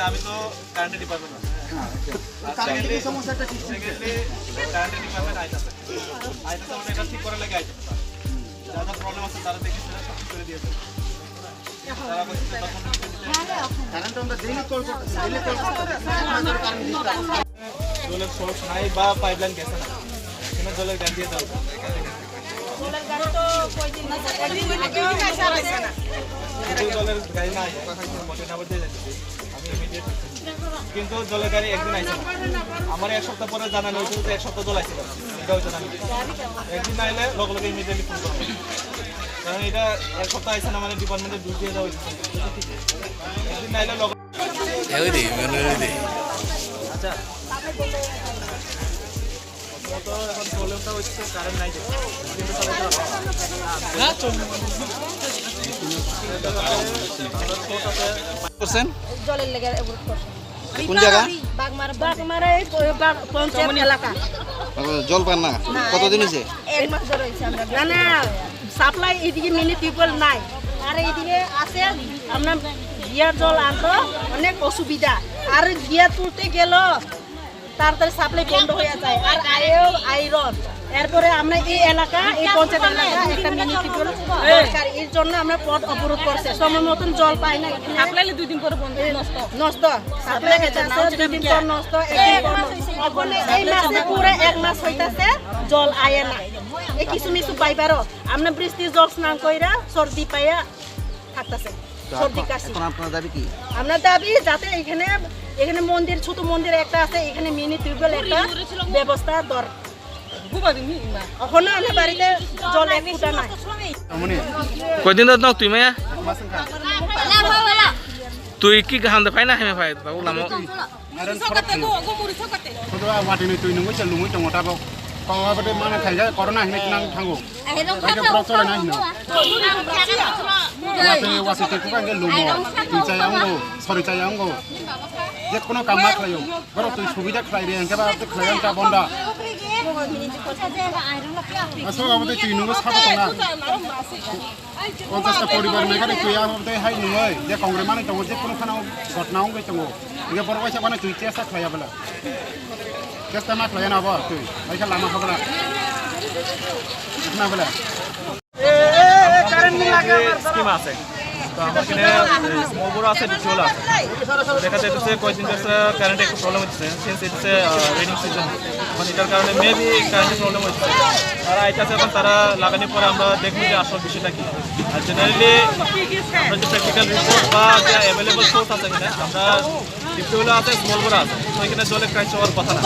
আমি তো current department কারেন্টের সমস্যাটা ঠিক সেকেন্ডলি কারেন্ট ডিপার্টমেন্ট আইতাছে আমরা এটা ঠিক করার লাগে আইতাছে যারা প্রবলেম আছে তারা দেখে সব করে দিয়েছে তারা বলছে তখন কারেন্ট আমরা ডেইলি কল করতেছি আমাদের কারেন্ট দিতে জলের সোর্স নাই বা পাইপলাইন গেছে না এখানে জলের গাড়ি দিয়ে দাও জলের গাড়ি তো কয়দিন না একদিন আসছে না জলের গাড়ি নাই মোটর নাম্বার দিয়ে যাচ্ছে আমি ইমিডিয়েট কিন্তু জলের গাড়ি একদিন আইছে আমার এক সপ্তাহ পরে জানানো হয়েছিল যে এক সপ্তাহ জল আইছিল এটাও জানানো একদিন না এলে লগে লগে ইমিডিয়েটলি ফোন করবো কারণ এটা এক সপ্তাহ আইছে না মানে ডিপার্টমেন্টে দুই দিয়ে দেওয়া হয়েছে একদিন না এলে লগে আচ্ছা তো এখন প্রবলেমটা হচ্ছে কারেন্ট নাই জলের লেগে অবরোধ করছেন কোন জায়গা বাগমারা পঞ্চায়েত এলাকা জল পান না কতদিন হয়েছে এক মাস ধরে হয়েছে আমরা না সাপ্লাই এদিকে মিনি টিউবওয়েল নাই আর এইদিকে আছে আমরা গিয়ার জল আনতো অনেক অসুবিধা আর গিয়ার তুলতে গেল তাড়াতাড়ি সাপ্লাই বন্ধ হয়ে যায় আর আয়রন এরপরে আমরা এই এলাকা এই পঞ্চায়েত এলাকা একটা মিনি টিউবওয়েল দরকার এর জন্য আমরা পথ অবরোধ করছে সময় মতন জল পাই না সাপ্লাই 2 দিন পরে বন্ধ নষ্ট সাপ্লাই গেছে 2 দিন পর নষ্ট এখন এই মাসে পুরো এক মাস হইতাছে জল আয় না এই কিছু মিছু পাইবারও আমরা বৃষ্টির জল স্নান কইরা সর্দি পাইয়া থাকতাছে সর্দি কাশি এখন আপনার দাবি কি আমরা দাবি যাতে এখানে মন্দির ছোট মন্দির একটা আছে এখানে মিনি টিউবওয়েল একটা ব্যবস্থা দরকার এখনো আমার বাড়িতে জল এক ফুটা নাই কয়দিন দাও তুই মায়া তুই কি গাহান দে ফাইনা হেমে ফাই বাবু লামো আরন খরচ খোদা মাটি নই তুই নঙ্গই চলুমই টমটা বাও পাওয়া বটে মানে খাইগা করোনা হিনে নাং থাঙ্গো আইকে প্রচল নাই হিনো ওয়াসি তে কুকাঙ্গে লুমো তুই চাইয়াঙ্গো সরি চাইয়াঙ্গো যে কোনো কামা খাইও বড় তুই সুবিধা খাই রে এনকে বা খাইয়াঙ্কা বন্ডা আসলে আমাদের তুই নঙ্গো সাবো না 50টা পরিবার মেগারে তুই আমাদের হাই নয় যে কংগ্রেস মানে তো যে কোনো খানা ঘটনাও গই তঙ্গো ইগে বড় পয়সা মানে তুই চেষ্টা খাইয়া বলা চেষ্টা না খাইয়া না বা তুই আইকা লামা খাবলা না বলা কারেন্ট লাগে স্কিম আছে তো আমার কিনে স্মল বড় আছে ডিটেল আছে দেখা যাচ্ছে কয়েকদিন ধরে কারেন্ট একটু প্রবলেম হচ্ছে সিন্স ইটস রেইনিং সিজন মানে এটার কারণে মেবি কারেন্টের প্রবলেম হচ্ছে আর আইতাছে এখন তারা লাগানোর পরে আমরা দেখব যে আসল বিষয়টা কি আর জেনারেলি আমরা যে প্র্যাকটিক্যাল রিপোর্ট বা যে অ্যাভেলেবল সোর্স আছে কিনা আমরা ডিটেল আছে স্মল বড় আছে তো এখানে জলের ক্রাইসিস হওয়ার কথা না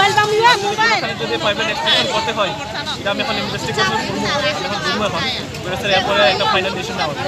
যদি পাইপলাইন এক্সটেনশন করতে হয় এটা আমি এখন ইনভেস্টিগেশন করব এখন এরপরে একটা ফাইনাল ডিসিশন নেওয়া হবে